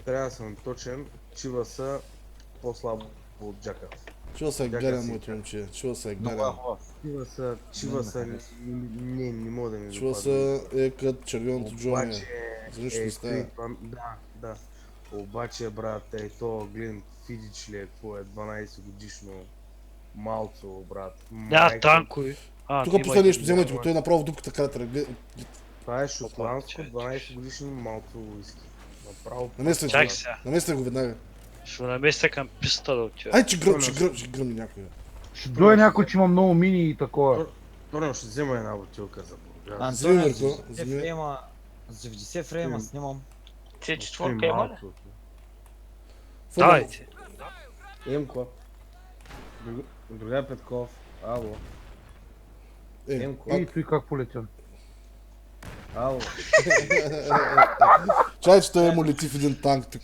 трябва да съм точен, Чиваса по-слабо от Джака. Чува се Джака гарен, си моето момче. Чува се Много е гарен. хубав. Чиваса не мога да ми Чува допадне. се е като червеното джония. Обаче, За нищо не става. да. Обаче, брат, то гледам Фидич ли е, какво е, 12 годишно малцо, брат. Няма танкови. Тук пусна нещо, вземайте го, той е направо в дупката кратера. Това е шотландско Чакай, 12 годишно малцо уиски. Направо. Намесвай Чакай го. сега. Намесвай го веднага. Ще наместя към писта да отива. Ай, че гръмни някой. Ще дойде някой, че има много мини и такова. Тоня ще взема една бутилка за Бургас. Вземи, Антония, Мирко, за 90 вземи. фрейма, за 90 фрейма снимам. Ти четворка има ли? Футбол. Давайте. Емко. Другая Петков. Ало. Е, Емко. И той как полетя. Ало. чай, че той му лети в един танк тук.